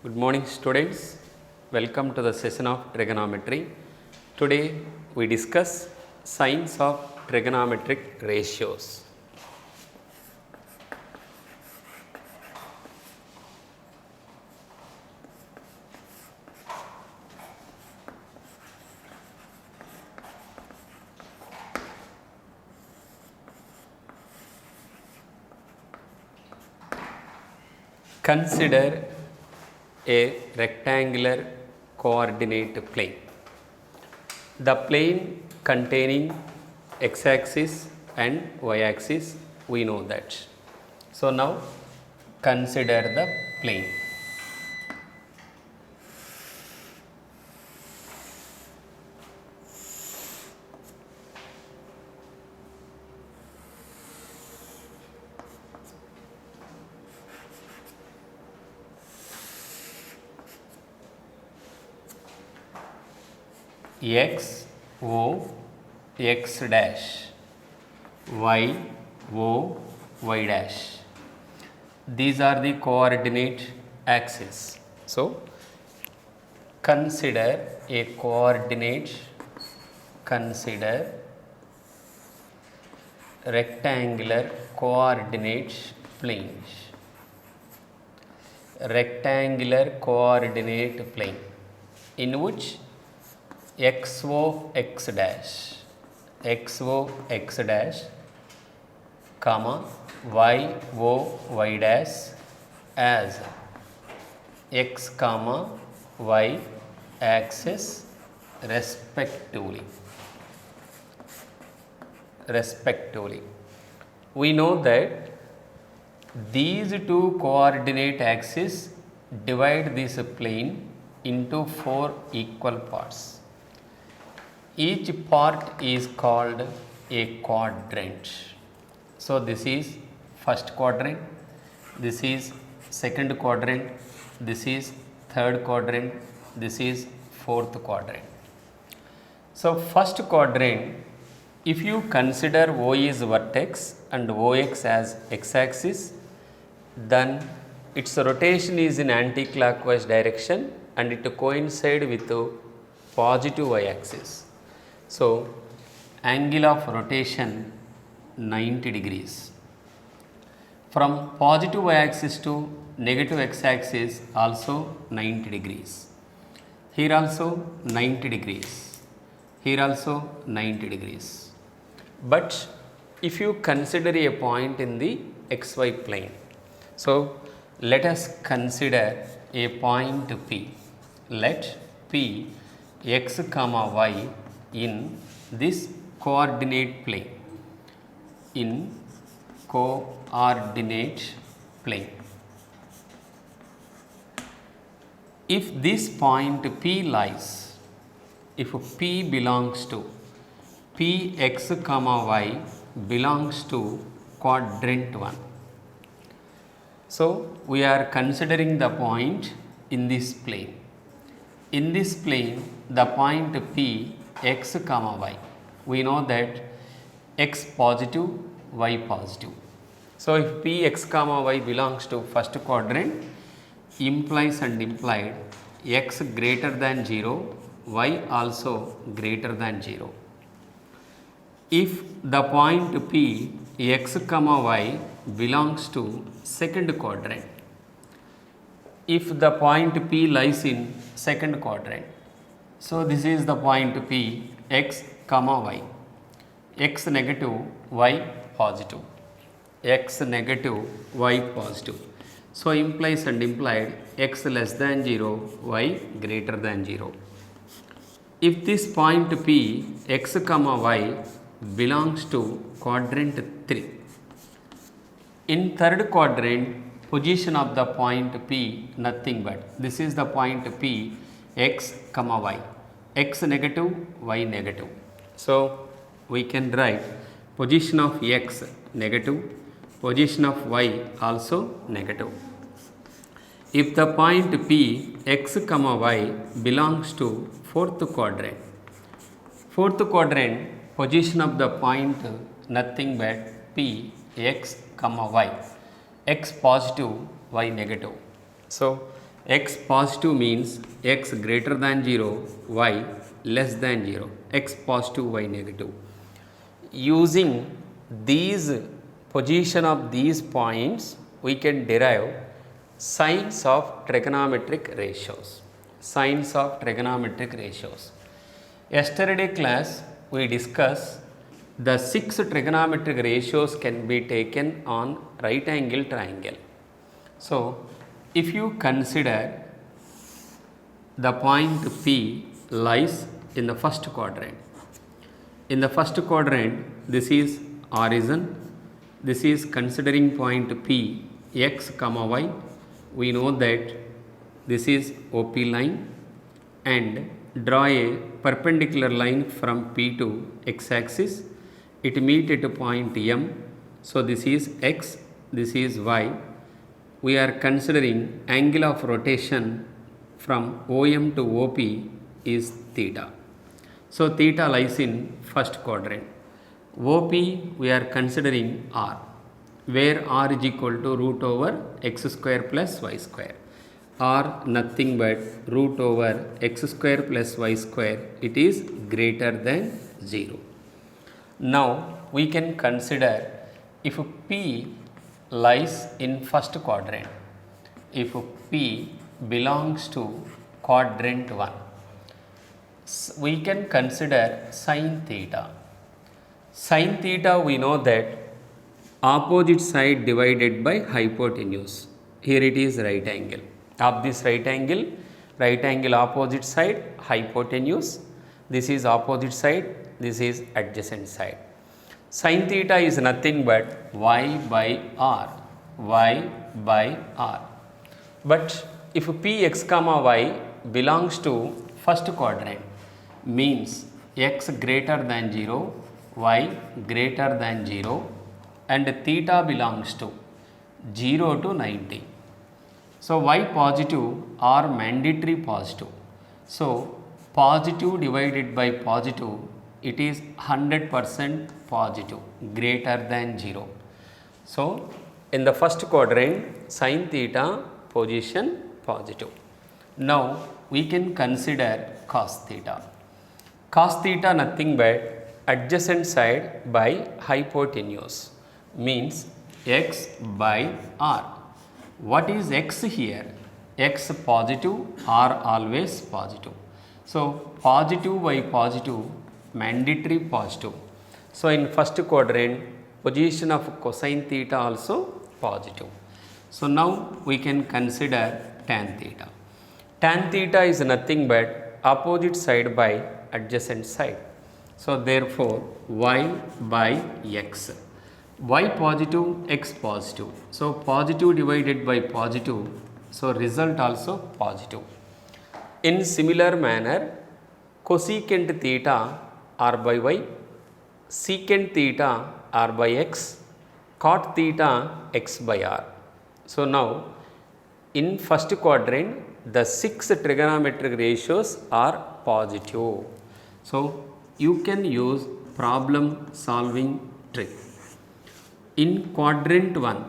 Good morning students, welcome to the session of trigonometry. Today we discuss signs of trigonometric ratios. Consider a rectangular coordinate plane. The plane containing x-axis and y-axis, we know that. So now consider the plane. X O X dash, Y O Y dash. These are the coordinate axes. So consider a rectangular coordinate plane. Rectangular coordinate plane in which XO X dash, comma YO Y dash as X comma Y axis respectively. We know that these two coordinate axes divide this plane into 4 equal parts. Each part is called a quadrant. So this is first quadrant, this is second quadrant, this is third quadrant, this is fourth quadrant. So first quadrant, if you consider O is vertex and OX as x-axis, then its rotation is in anti-clockwise direction and it coincides with the positive y-axis. So angle of rotation 90 degrees. From positive y-axis to negative x-axis also 90 degrees. Here also 90 degrees. Here also 90 degrees. But if you consider a point in the xy plane, so let us consider a point P. Let P x comma y in this coordinate plane. If this point P lies, if P belongs to P x comma y belongs to quadrant 1. So we are considering the point in this plane. In this plane, the point P x comma y, we know that x positive, y positive. So if P x comma y belongs to first quadrant, implies and implied x greater than 0, y also greater than 0. If the point P x comma y belongs to second quadrant, if the point P lies in second quadrant, so this is the point P x comma y, x negative, y positive, x negative, y positive. So implies and implied x less than 0, y greater than 0. If this point P x comma y belongs to quadrant 3, in third quadrant, position of the point P nothing but this is the point P x comma y, x negative, y negative. So we can write position of x negative, position of y also negative. If the point P x comma y belongs to fourth quadrant, position of the point nothing but P x comma y, x positive, y negative. So X positive means x greater than 0, y less than 0, x positive, y negative. Using these position of these points, we can derive signs of trigonometric ratios. Signs of trigonometric ratios. Yesterday class we discussed the 6 trigonometric ratios can be taken on right angle triangle. So, if you consider the point P lies in the first quadrant. In the first quadrant, this is origin. This is considering point P, x comma y. We know that this is OP line, and draw a perpendicular line from P to x axis. It meet at a point M. So this is x, this is y. We are considering angle of rotation from OM to OP is theta. So theta lies in first quadrant. OP we are considering R, where R is equal to root over x square plus y square. R nothing but root over x square plus y square. It is greater than 0. Now we can consider if P lies in first quadrant, if P belongs to quadrant 1, we can consider sin theta. Sin theta we know that opposite side divided by hypotenuse. Here it is right angle. Of this right angle opposite side hypotenuse. This is opposite side, this is adjacent side. Sin theta is nothing but y by r, y by r. But if Px comma y belongs to first quadrant, means x greater than 0, y greater than 0, and theta belongs to 0 to 90. So y positive or mandatory positive. So positive divided by positive, it is 100% positive, greater than 0. So in the first quadrant, sin theta position positive. Now we can consider cos theta. Cos theta nothing but adjacent side by hypotenuse, means x by r. What is x here? X positive, r always positive. So positive by positive, mandatory positive. So in first quadrant, position of cosine theta also positive. So now we can consider tan theta. Tan theta is nothing but opposite side by adjacent side. So therefore y by x. Y positive, x positive. So positive divided by positive. So result also positive. In similar manner, cosecant theta r by y, secant theta r by x, cot theta x by r. So now in first quadrant, the 6 trigonometric ratios are positive. So you can use problem solving trick. In quadrant 1,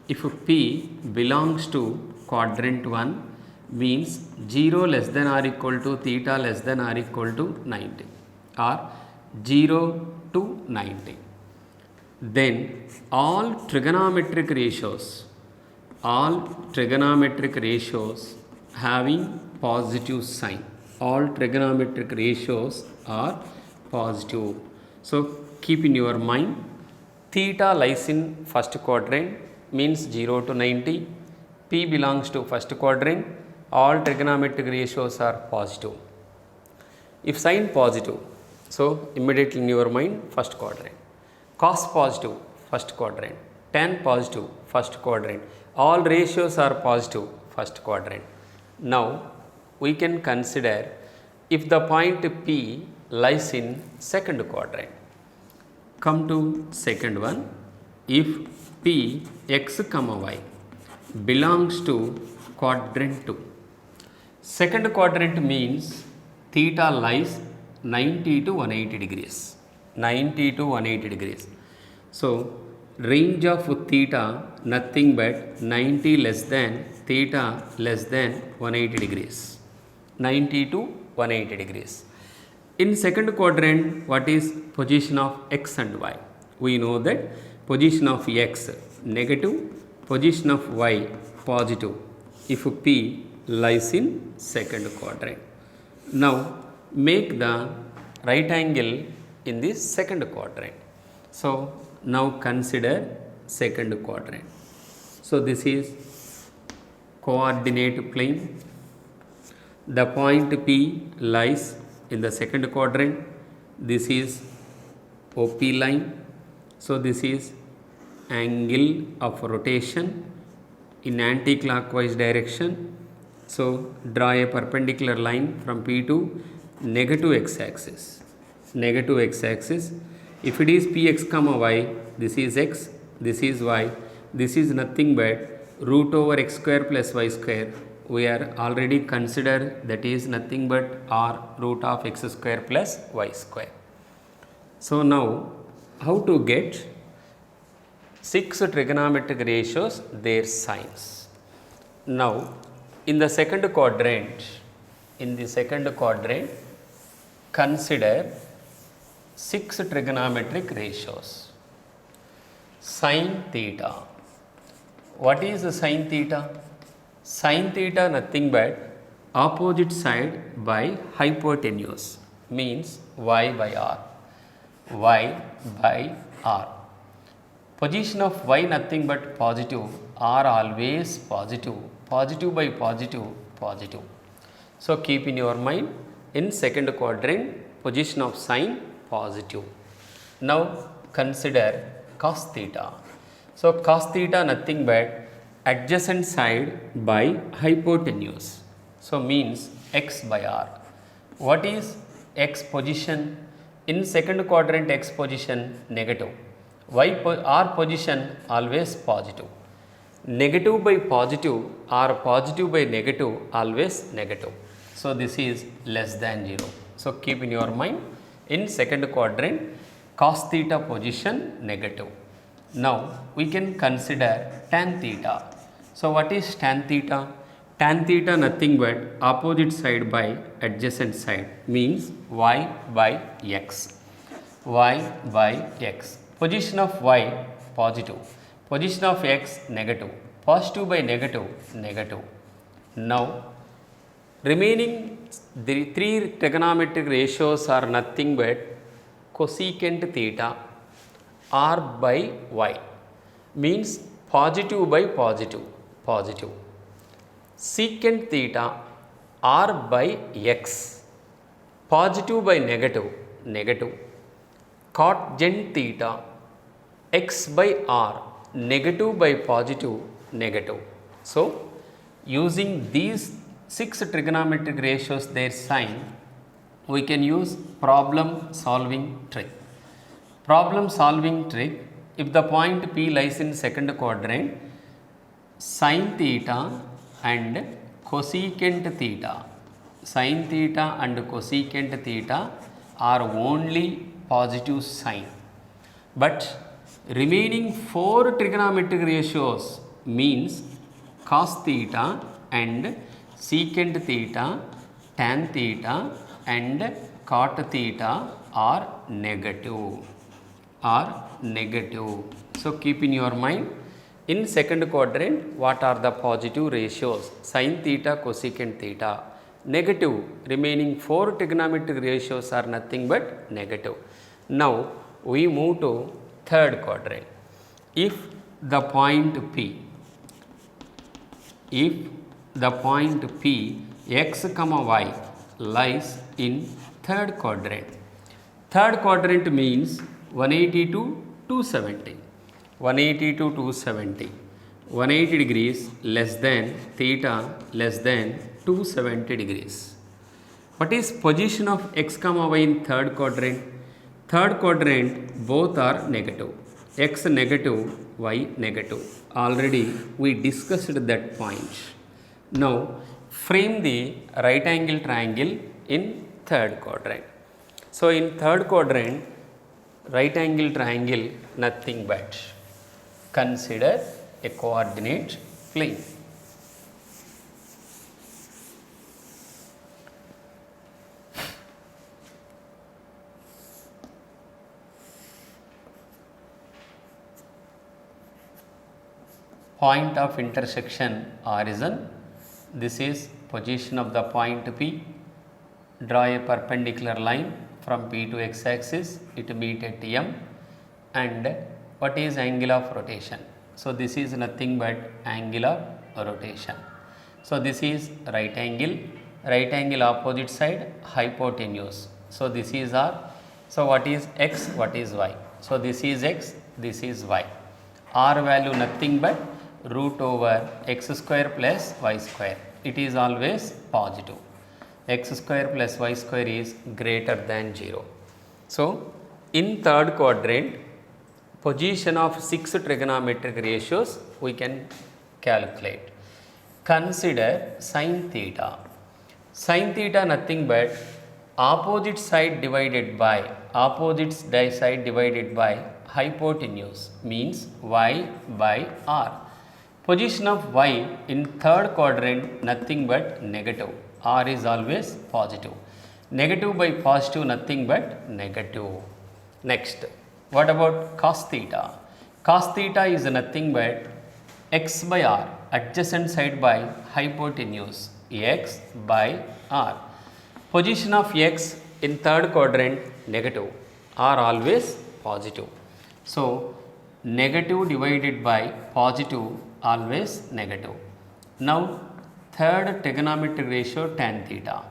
if P belongs to quadrant 1, means 0 less than or equal to theta less than or equal to 90, or 0 to 90. Then all trigonometric ratios having positive sign. All trigonometric ratios are positive. So keep in your mind, theta lies in first quadrant, means 0 to 90. P belongs to first quadrant. All trigonometric ratios are positive. If sign positive, so immediately in your mind first quadrant. Cos positive, first quadrant. Tan positive, first quadrant. All ratios are positive, first quadrant. Now we can consider if the point P lies in second quadrant. Come to second one. If P x comma y belongs to quadrant 2. Second quadrant means theta lies 90 to 180 degrees. 90 to 180 degrees. So range of theta nothing but 90 less than theta less than 180 degrees. 90 to 180 degrees. In second quadrant, what is position of x and y? We know that position of x negative, position of y positive if p lies in second quadrant. Now make the right angle in the second quadrant. So now consider second quadrant. So this is coordinate plane. The point P lies in the second quadrant. This is OP line. So this is angle of rotation in anti-clockwise direction. So draw a perpendicular line from P to negative x-axis. Negative x-axis. If it is px comma y, this is x, this is y, this is nothing but root over x square plus y square. We are already considered that is nothing but r root of x square plus y square. So now how to get 6 trigonometric ratios, their signs. Now in the second quadrant, consider 6 trigonometric ratios. Sin theta. What is sin theta? Sin theta nothing but opposite side by hypotenuse, means y by r. Y by r. Position of y nothing but positive, r always positive, positive by positive, positive. So keep in your mind, in second quadrant position of sin positive. Now consider cos theta. So cos theta nothing but adjacent side by hypotenuse. So means x by r. What is x position? In second quadrant x position negative. R position always positive. Negative by positive or positive by negative always negative. So this is less than 0. So keep in your mind, in second quadrant cos theta position negative. Now we can consider tan theta. So what is tan theta? Tan theta nothing but opposite side by adjacent side, means y by x. Y by x. Position of y positive, position of x negative, positive by negative, negative. Now remaining the 3 trigonometric ratios are nothing but cosecant theta r by y, means positive by positive, positive. Secant theta r by x, positive by negative, negative. Cotangent theta x by r, negative by positive, negative. So using these 6 trigonometric ratios, their sign, we can use problem solving trick. Problem solving trick, if the point P lies in second quadrant, sin theta and cosecant theta, sin theta and cosecant theta are only positive sign. But remaining 4 trigonometric ratios means cos theta and secant theta, tan theta and cot theta are negative. So keep in your mind, in second quadrant what are the positive ratios? Sin theta, cosecant theta. Negative, remaining 4 trigonometric ratios are nothing but negative. Now we move to third quadrant. If the point P x comma y lies in third quadrant. Third quadrant means 180 to 270. 180 to 270. 180 degrees less than theta less than 270 degrees. What is position of x comma y in third quadrant? Third quadrant both are negative. X negative, y negative. Already we discussed that point. Now frame the right angle triangle in third quadrant. So in third quadrant, right angle triangle nothing but consider a coordinate plane. Point of intersection origin, this is position of the point P. Draw a perpendicular line from P to x axis, it meet at M. And what is angle of rotation? So this is nothing but angle of rotation. So this is right angle opposite side hypotenuse. So this is R. So what is x, what is y? So this is x, this is y. R value nothing but root over x square plus y square. It is always positive. X square plus y square is greater than 0. So in third quadrant, position of 6 trigonometric ratios we can calculate. Consider sin theta. Sin theta nothing but opposite side divided by hypotenuse, means y by r. Position of y in third quadrant nothing but negative. R is always positive. Negative by positive nothing but negative. Next, what about cos theta? Cos theta is nothing but x by r, adjacent side by hypotenuse, x by r. Position of x in third quadrant negative, r always positive. So negative divided by positive always negative. Now third trigonometric ratio tan theta,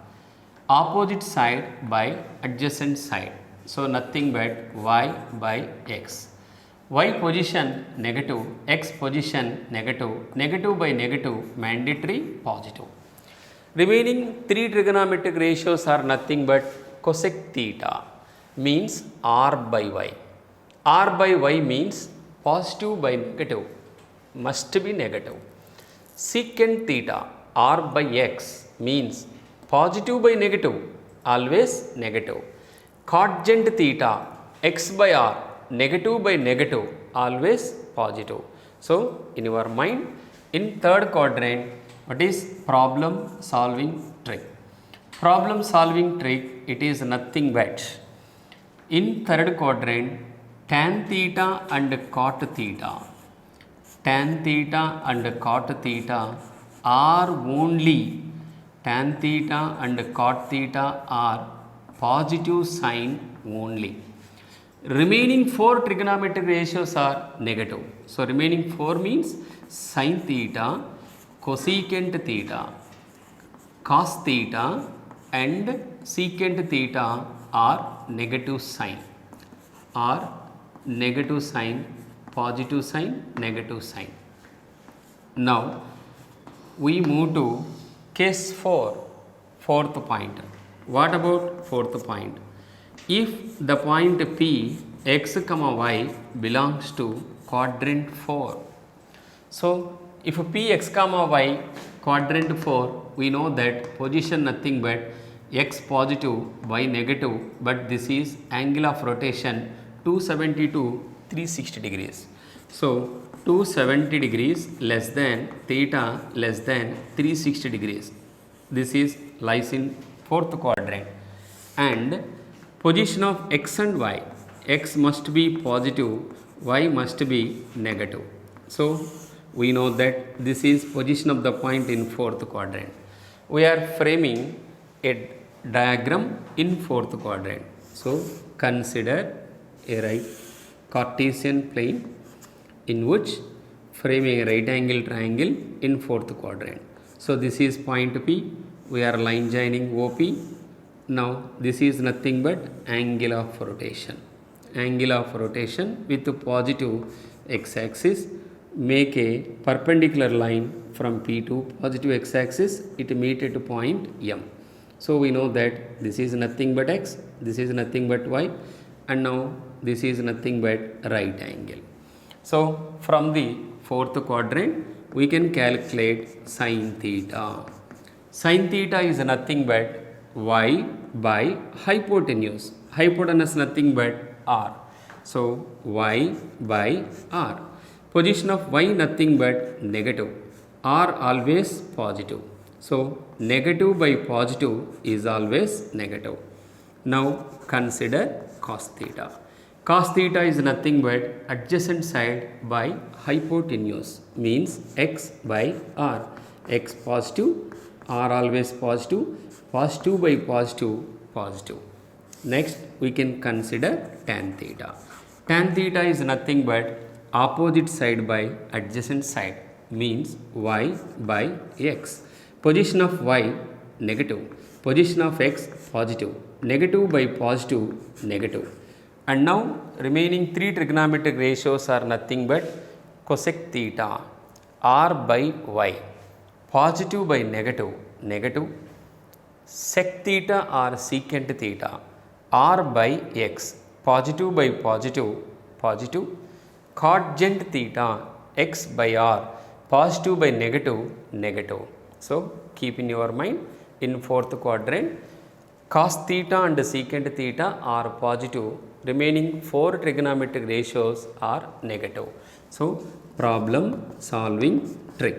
opposite side by adjacent side. So nothing but y by x. Y position negative, x position negative, negative by negative mandatory positive. Remaining three trigonometric ratios are nothing but cosec theta, means r by y. R by y means positive by negative, must be negative. Secant theta, r by x means positive by negative, always negative. Cotangent theta, x by r, negative by negative, always positive. So in your mind, in third quadrant, what is problem solving trick? Problem solving trick, it is nothing but in third quadrant, tan theta and cot theta. Tan theta and cot theta are only, tan theta and cot theta are positive sign only. Remaining four trigonometric ratios are negative. So remaining four means sin theta, cosecant theta, cos theta and secant theta are negative sign, positive sign, negative sign. Now we move to case 4, fourth point. What about fourth point? If the point P x, y belongs to quadrant 4. So if P x, y quadrant 4, we know that position nothing but x positive, y negative, but this is angle of rotation 270 to 360 degrees. So 270 degrees less than theta less than 360 degrees. This is lies in fourth quadrant. And position of x and y, x must be positive, y must be negative. So we know that this is position of the point in fourth quadrant. We are framing a diagram in fourth quadrant. So consider a right Cartesian plane in which framing a right angle triangle in fourth quadrant. So this is point P, we are line joining OP. Now this is nothing but angle of rotation. Angle of rotation with positive x axis, make a perpendicular line from P to positive x axis, it meet at point M. So we know that this is nothing but x, this is nothing but y, and now this is nothing but right angle. So from the fourth quadrant we can calculate sin theta. Sin theta is nothing but y by hypotenuse. Hypotenuse nothing but r. So y by r. Position of y nothing but negative, are always positive. So negative by positive is always negative. Now consider cos theta. Cos theta is nothing but adjacent side by hypotenuse, means x by r. X positive, r always positive, positive by positive, positive. Next we can consider tan theta. Tan theta is nothing but opposite side by adjacent side, means y by x. Position of y negative, position of x positive, negative by positive, negative. And now remaining three trigonometric ratios are nothing but cosec theta, r by y, positive by negative, negative, sec theta or secant theta, r by x, positive by positive, positive, cotangent theta, x by r, positive by negative, negative. So keep in your mind, in fourth quadrant, cos theta and secant theta are positive, remaining four trigonometric ratios are negative. So problem solving trick.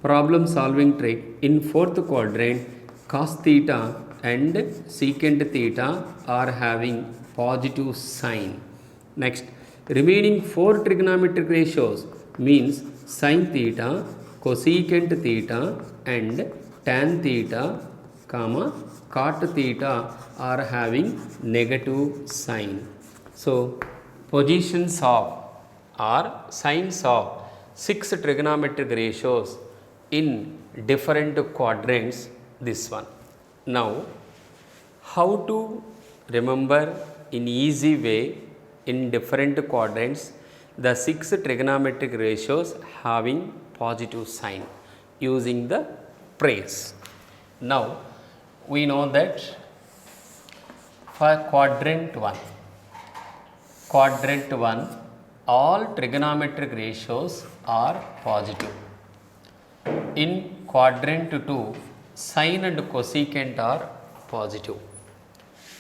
Problem solving trick, in fourth quadrant, cos theta and secant theta are having positive sign. Next, remaining four trigonometric ratios means sin theta, cosecant theta and tan theta, comma cot theta are having negative sign. So positions of or signs of six trigonometric ratios in different quadrants, this one. Now how to remember in easy way in different quadrants the six trigonometric ratios having positive sign using the trace. Now we know that for quadrant 1, all trigonometric ratios are positive. In quadrant 2, sine and cosecant are positive.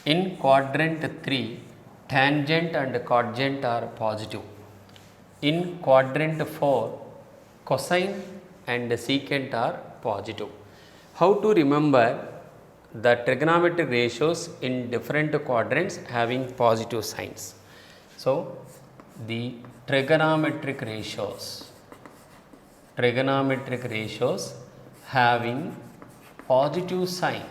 In quadrant 3, tangent and cotangent are positive. In quadrant 4, cosine and secant are positive. How to remember the trigonometric ratios in different quadrants having positive signs? So the trigonometric ratios having positive sign,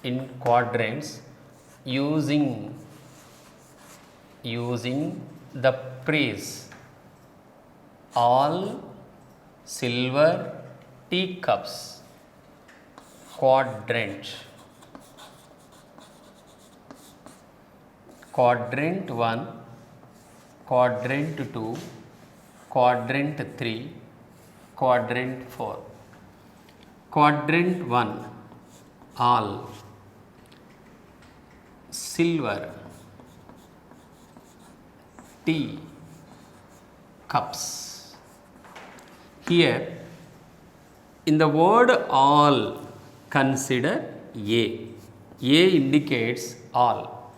in quadrants, using the phrase all silver teacups quadrant. Quadrant 1, quadrant 2, quadrant 3, quadrant 4. Quadrant 1, all silver tea cups. Here in the word all, consider A. A indicates all.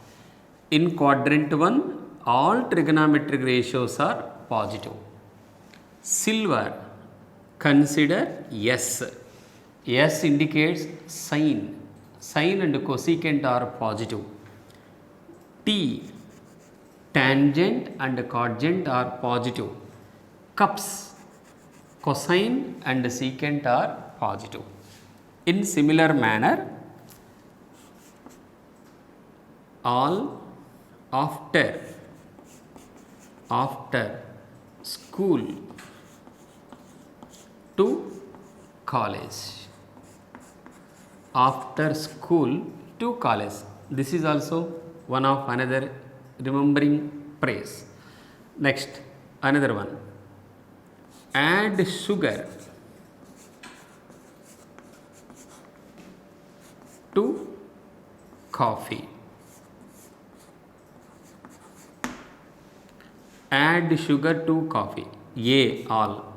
In quadrant 1, all trigonometric ratios are positive. Silver, consider S. S indicates sine. Sine and cosecant are positive. T, tangent and cotangent are positive. Cups, cosine and secant are positive. In similar manner, all after school to college. After school to college. This is also one of another remembering phrase. Next, another one. Add sugar to coffee. Add sugar to coffee. A all.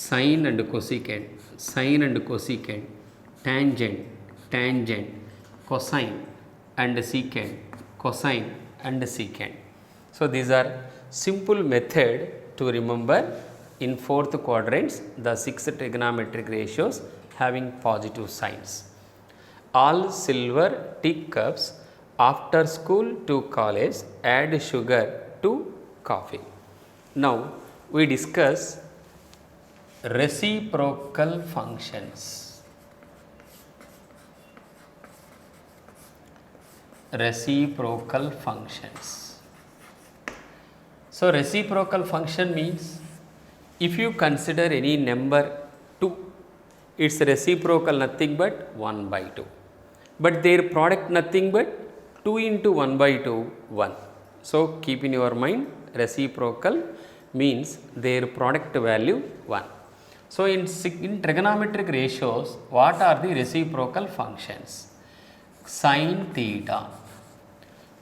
sine and cosecant, sine and cosecant, tangent, tangent, cosine and secant, cosine and secant. So these are simple method to remember in fourth quadrants the 6 trigonometric ratios having positive signs. All silver teacups after school to college add sugar to coffee. Now we discuss reciprocal functions. Reciprocal functions. So reciprocal function means if you consider any number 2, its reciprocal nothing but 1 by 2, but their product nothing but 2 into 1 by 2, 1. So keep in your mind, reciprocal means their product value 1. So in trigonometric ratios, what are the reciprocal functions? Sin theta.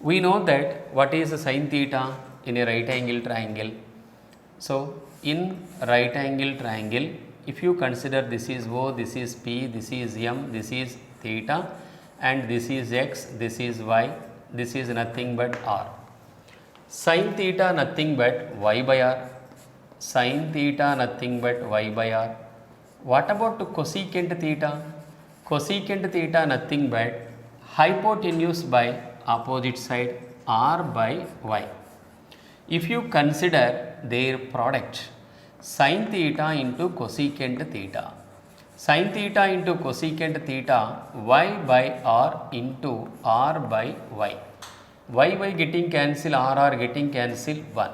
We know that what is sin theta in a right angle triangle. So in right angle triangle, if you consider this is O, this is P, this is M, this is theta, and this is X, this is Y, this is nothing but R. Sin theta nothing but Y by R, sin theta nothing but Y by R. What about cosecant theta? Cosecant theta nothing but hypotenuse by opposite side R by Y. If you consider their product, sin theta into cosecant theta, sin theta into cosecant theta, y by r into r by y, y getting cancel, r getting cancel 1.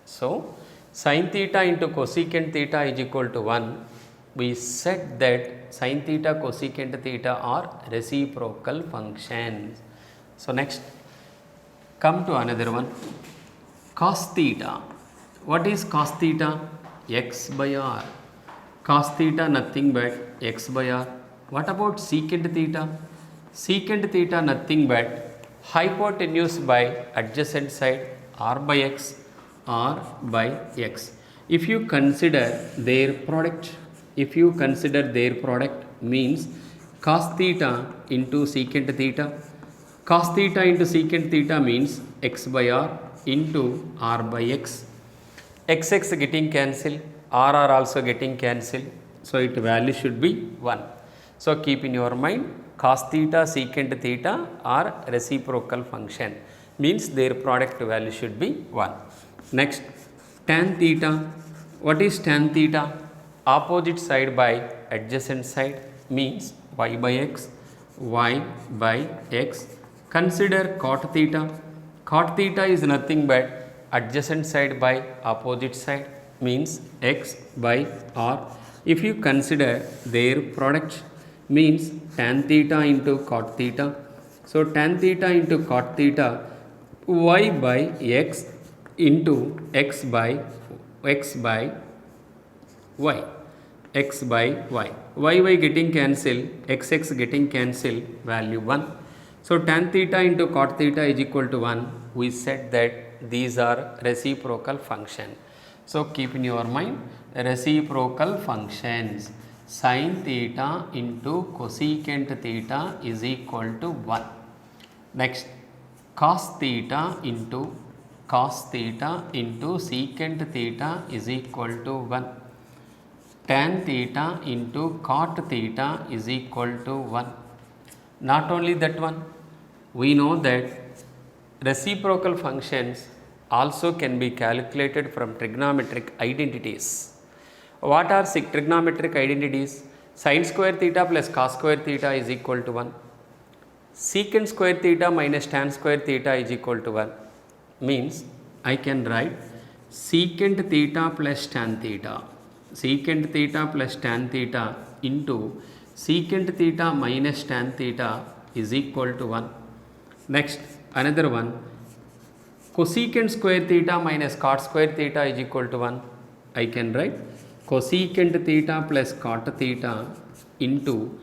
So sin theta into cosecant theta is equal to 1. We said that sin theta cosecant theta are reciprocal functions. So next, come to another one, cos theta. What is cos theta? X by r. Cos theta nothing but x by r. What about secant theta? Secant theta nothing but hypotenuse by adjacent side r by x, r by x. If you consider their product, means cos theta into secant theta. Cos theta into secant theta means x by r into r by x. X getting cancelled, r also getting cancelled. So its value should be 1. So keep in your mind, cos theta, secant theta are reciprocal function, means their product value should be 1. Next, tan theta. What is tan theta? Opposite side by adjacent side means y by x, y by x. Consider cot theta. Cot theta is nothing but adjacent side by opposite side means x by r. If you consider their product, means tan theta into cot theta. So tan theta into cot theta, y by x into x by y, x by y, y getting cancelled, x getting cancelled, value 1. So tan theta into cot theta is equal to 1. We said that these are reciprocal function. So keep in your mind, reciprocal functions. Sin theta into cosecant theta is equal to 1. Next, cos theta into secant theta is equal to 1. Tan theta into cot theta is equal to 1. Not only that one, we know that reciprocal functions also can be calculated from trigonometric identities. What are trigonometric identities? Sin square theta plus cos square theta is equal to 1. Secant square theta minus tan square theta is equal to 1. Means I can write secant theta plus tan theta, secant theta plus tan theta into secant theta minus tan theta is equal to 1. Next, another one, cosecant square theta minus cot square theta is equal to 1. I can write cosecant theta plus cot theta into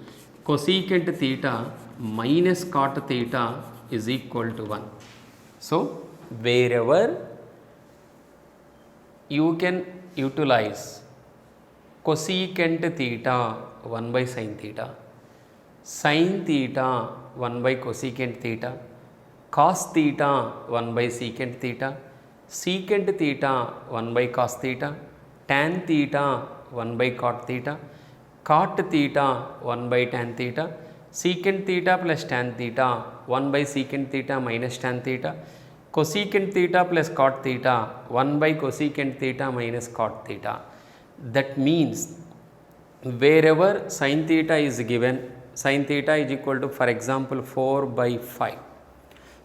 cosecant theta minus cot theta is equal to 1. So wherever you can utilize cosecant theta 1 by sin theta, sin theta 1 by cosecant theta, cos theta 1 by secant theta, secant theta 1 by cos theta, tan theta 1 by cot theta, cot theta 1 by tan theta, secant theta plus tan theta 1 by secant theta minus tan theta, cosecant theta plus cot theta 1 by cosecant theta minus cot theta. That means wherever sin theta is given, sin theta is equal to, for example, 4 by 5.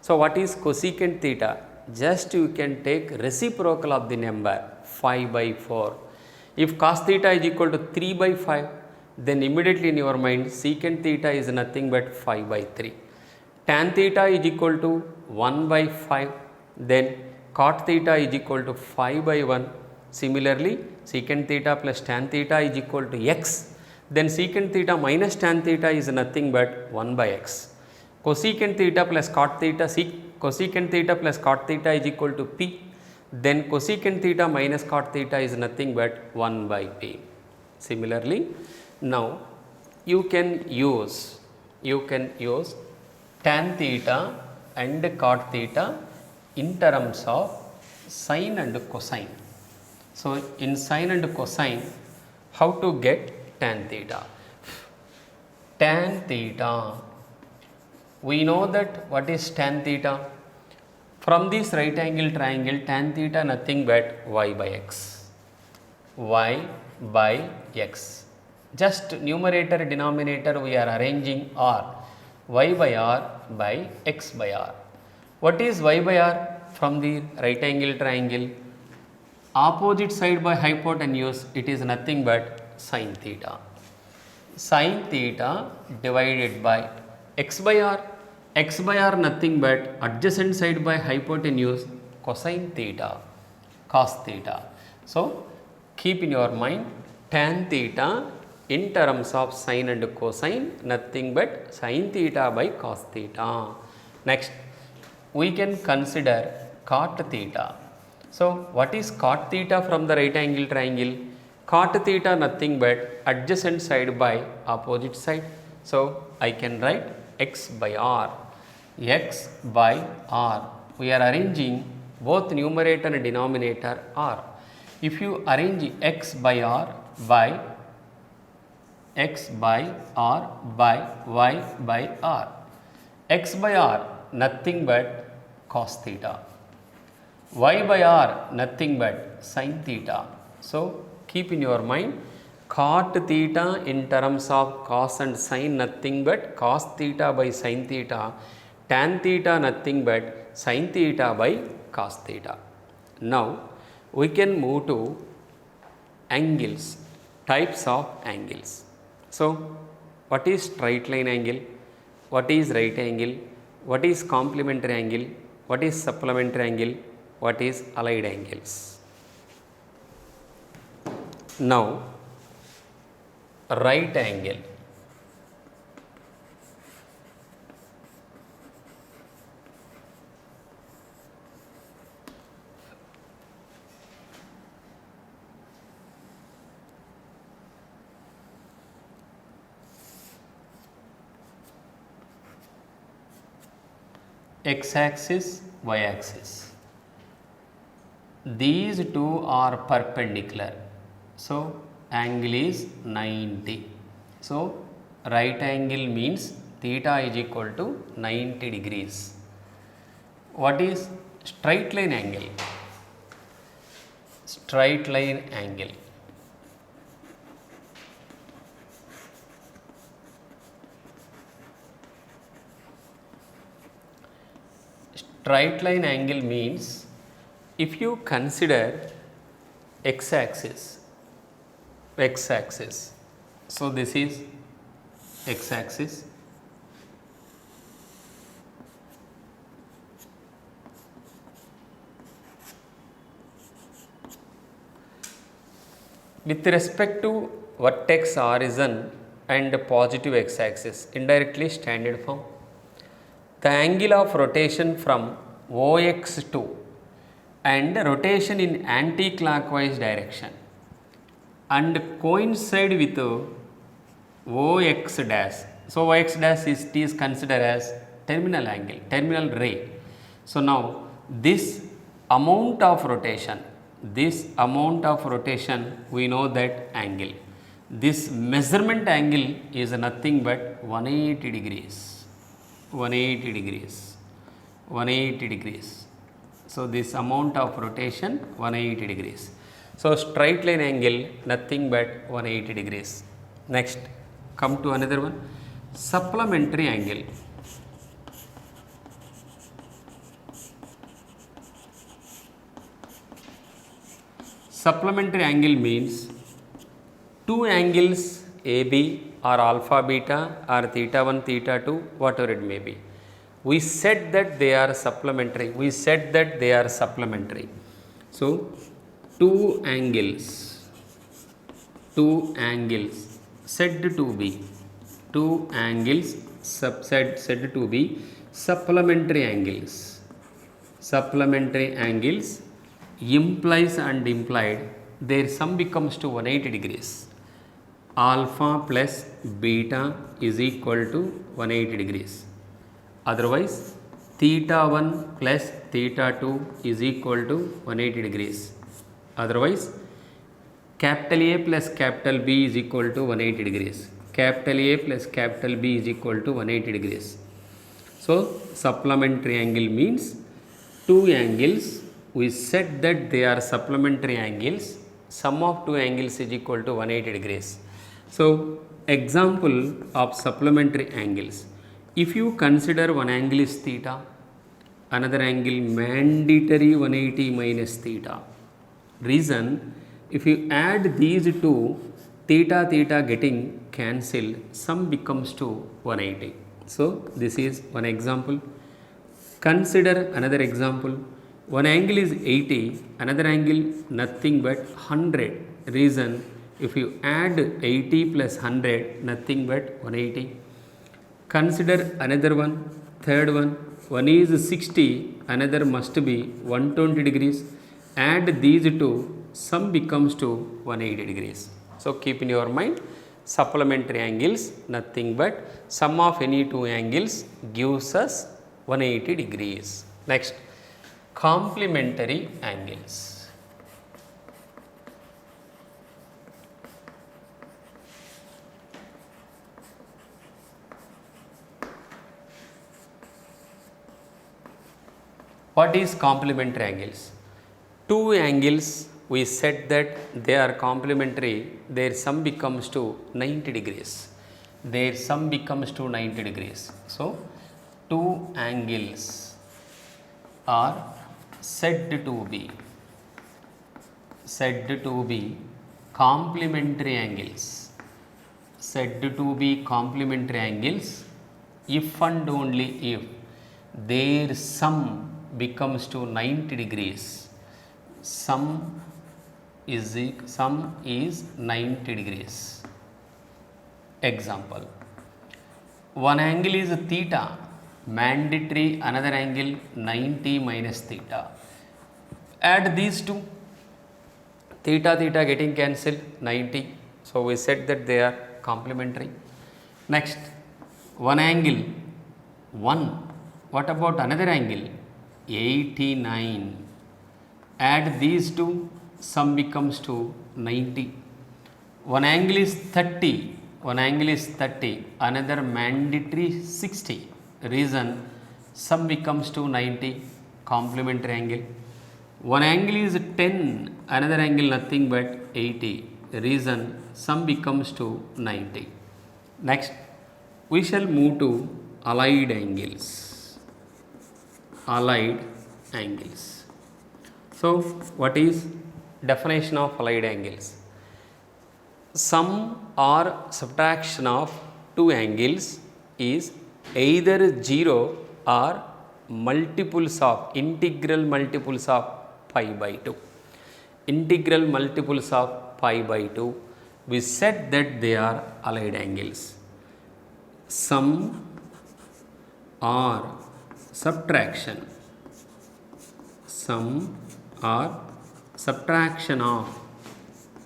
So, what is cosecant theta? Just you can take reciprocal of the number 5 by 4. If cos theta is equal to 3 by 5, then immediately in your mind secant theta is nothing but 5 by 3. Tan theta is equal to 1 by 5, then cot theta is equal to 5 by 1. Similarly, secant theta plus tan theta is equal to x, then secant theta minus tan theta is nothing but 1 by x. Cosecant theta plus cot theta, cosecant theta plus cot theta is equal to p, then cosecant theta minus cot theta is nothing but 1 by p. Similarly, now you can use tan theta and cot theta in terms of sine and cosine. So, in sine and cosine, how to get tan theta? Tan theta, we know that what is tan theta? From this right angle triangle, tan theta nothing but y by x. Y by x. Just numerator denominator we are arranging r. Y by r by x by r. What is y by r? From the right angle triangle, opposite side by hypotenuse, it is nothing but sin theta. Sin theta divided by x by r. X by r nothing but adjacent side by hypotenuse, cosine theta, cos theta. So, keep in your mind tan theta in terms of sine and cosine, nothing but sin theta by cos theta. Next, we can consider cot theta. So, what is cot theta from the right angle triangle? Cot theta nothing but adjacent side by opposite side. So, I can write x by r. X by r. We are arranging both numerator and denominator r. If you arrange x by r by y by r, x by r nothing but cos theta, y by r nothing but sin theta. So, keep in your mind cot theta in terms of cos and sin nothing but cos theta by sin theta, tan theta nothing but sin theta by cos theta. Now, we can move to angles, types of angles. So, what is straight line angle? What is right angle? What is complementary angle? What is supplementary angle? What is allied angles? Now, right angle. X axis, y axis. These two are perpendicular. So, angle is 90. So, right angle means theta is equal to 90 degrees. What is straight line angle? Straight line angle. Straight line angle means if you consider x axis, so this is x axis, with respect to vertex origin and positive x axis, indirectly standard form. The angle of rotation from OX to and rotation in anti-clockwise direction. and coincide with OX dash. So OX dash is considered as terminal angle, terminal ray. So now this amount of rotation, we know that angle. This measurement angle is nothing but 180 degrees. 180 degrees. 180 degrees. So this amount of rotation 180 degrees. So straight line angle nothing but 180 degrees. Next, come to another one, supplementary angle. Supplementary angle means two angles AB or alpha beta or theta 1 theta 2 whatever it may be. We said that they are supplementary. So two angles said to be supplementary angles. Supplementary angles implies and implied their sum becomes to 180 degrees. Alpha plus beta is equal to 180 degrees. Otherwise, theta 1 plus theta 2 is equal to 180 degrees. Otherwise, capital A plus capital B is equal to 180 degrees. Capital A plus capital B is equal to 180 degrees. So, supplementary angle means two angles. We said that they are supplementary angles. Sum of two angles is equal to 180 degrees. So, example of supplementary angles. If you consider one angle is theta, another angle mandatory 180 minus theta. Reason, if you add these two, theta getting cancelled, sum becomes to 180. So, this is one example. Consider another example. One angle is 80, another angle nothing but 100. Reason, if you add 80 plus 100, nothing but 180. Consider another one, third one. One is 60, another must be 120 degrees. Add these two, sum becomes to 180 degrees. So keep in your mind, supplementary angles nothing but sum of any two angles gives us 180 degrees. Next, complementary angles. What is complementary angles? Two angles, we said that they are complementary, their sum becomes to 90 degrees. So, two angles are said to be complementary angles. If and only if their sum becomes to 90 degrees. Sum is 90 degrees. Example, one angle is theta, mandatory, another angle 90 minus theta. Add these two, theta getting cancelled, 90. So we said that they are complementary. Next, one angle 1. What about another angle? 89. Add these two, sum becomes to 90. One angle is 30, another mandatory 60. Reason, sum becomes to 90, complementary angle. One angle is 10, another angle nothing but 80. Reason, sum becomes to 90. Next, we shall move to allied angles. So, what is definition of allied angles? Sum or subtraction of two angles is either 0 or multiples of integral multiples of pi by 2. We said that they are allied angles. Sum or subtraction of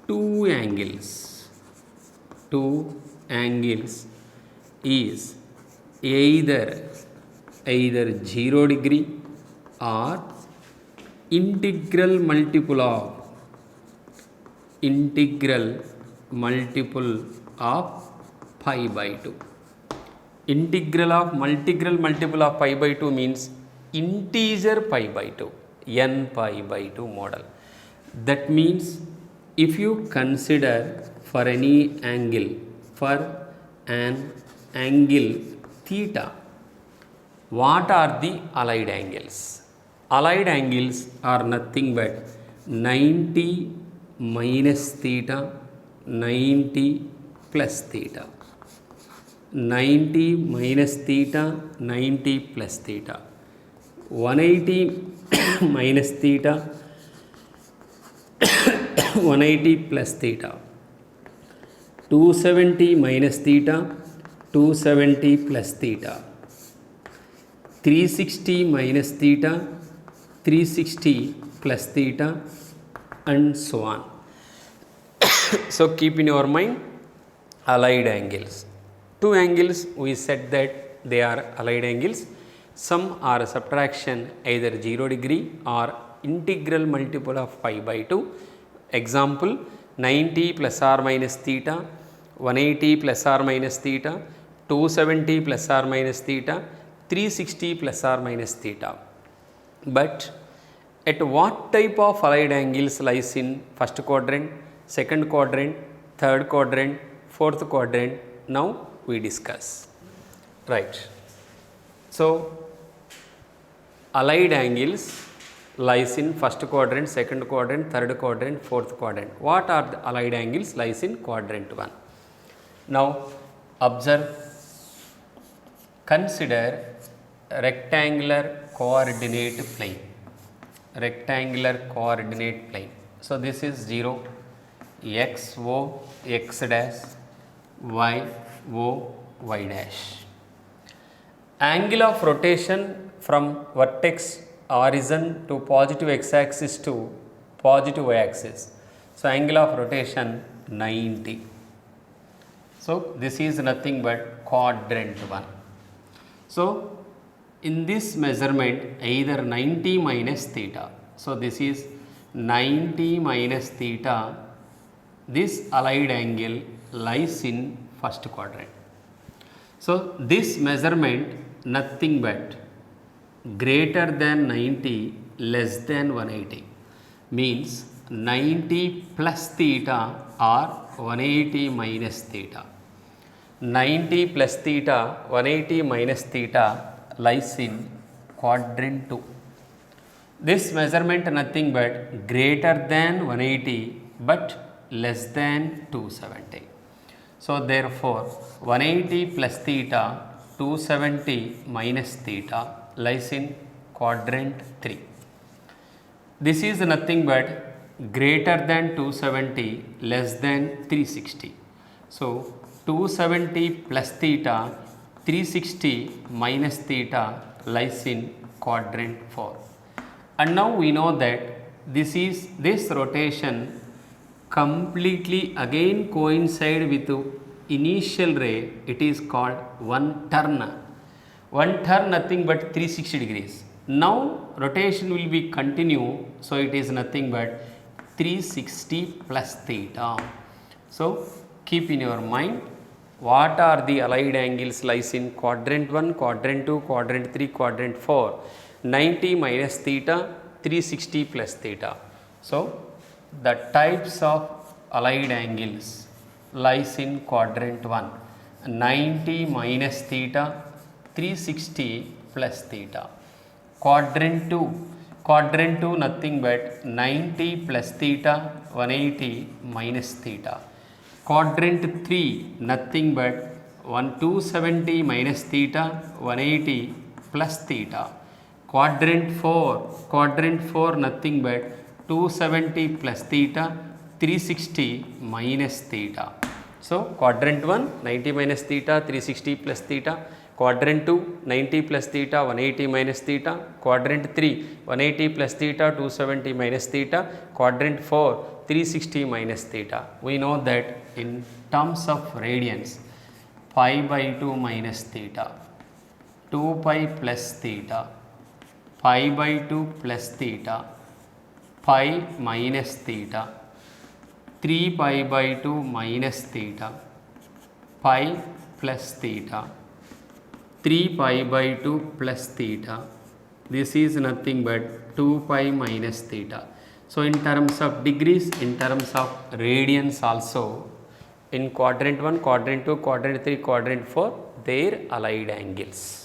two angles is either 0 degree or integral multiple of pi by 2. Integral multiple of pi by 2 means integer pi by 2, n pi by 2 model. That means if you consider for any angle, for an angle theta, what are the allied angles? Allied angles are nothing but 90 minus theta, 90 plus theta. 90 minus theta, 90 plus theta. 180 minus theta, 180 plus theta. 270 minus theta, 270 plus theta. 360 minus theta, 360 plus theta, and so on. So keep in your mind allied angles. Two angles, we said that they are allied angles. Some are subtraction either 0 degree or integral multiple of pi by 2. Example, 90 plus or minus theta, 180 plus or minus theta, 270 plus or minus theta, 360 plus or minus theta. But at what type of allied angles lies in first quadrant, second quadrant, third quadrant, fourth quadrant? Now we discuss. Right. So allied angles lies in first quadrant, second quadrant, third quadrant, fourth quadrant. What are the allied angles lies in quadrant 1? Now observe, consider rectangular coordinate plane. Rectangular coordinate plane. So this is 0, x o x dash, y o y dash. Angle of rotation from vertex origin to positive x axis to positive y axis. So angle of rotation 90. So this is nothing but quadrant 1. So in this measurement either 90 minus theta. So this is 90 minus theta. This allied angle lies in first quadrant. So this measurement nothing but greater than 90 less than 180 means 90 plus theta or 180 minus theta. 90 plus theta, 180 minus theta lies in quadrant 2. This measurement nothing but greater than 180 but less than 270. So therefore 180 plus theta, 270 minus theta lies in quadrant 3. This is nothing but greater than 270 less than 360. So 270 plus theta, 360 minus theta lies in quadrant 4. And now we know that this rotation completely again coincide with the initial ray. It is called one turn. One turn nothing but 360 degrees. Now rotation will be continue, so it is nothing but 360 plus theta. So keep in your mind what are the allied angles lies in quadrant 1, quadrant 2, quadrant 3, quadrant 4. 90 minus theta, 360 plus theta. So the types of allied angles lies in quadrant 1. 90 minus theta, 360 plus theta. Quadrant 2 nothing but 90 plus theta, 180 minus theta. Quadrant 3 nothing but 270 minus theta, 180 plus theta. Quadrant 4 nothing but 270 plus theta, 360 minus theta. So quadrant 1 90 minus theta, 360 plus theta. Quadrant 2 90 plus theta, 180 minus theta. Quadrant 3 180 plus theta, 270 minus theta. Quadrant 4 360 minus theta. We know that in terms of radians, pi by 2 minus theta, 2 pi plus theta, pi by 2 plus theta, pi minus theta, 3 pi by 2 minus theta, pi plus theta, 3 pi by 2 plus theta. This is nothing but 2 pi minus theta. So in terms of degrees, in terms of radians also, in quadrant 1, quadrant 2, quadrant 3, quadrant 4, their allied angles.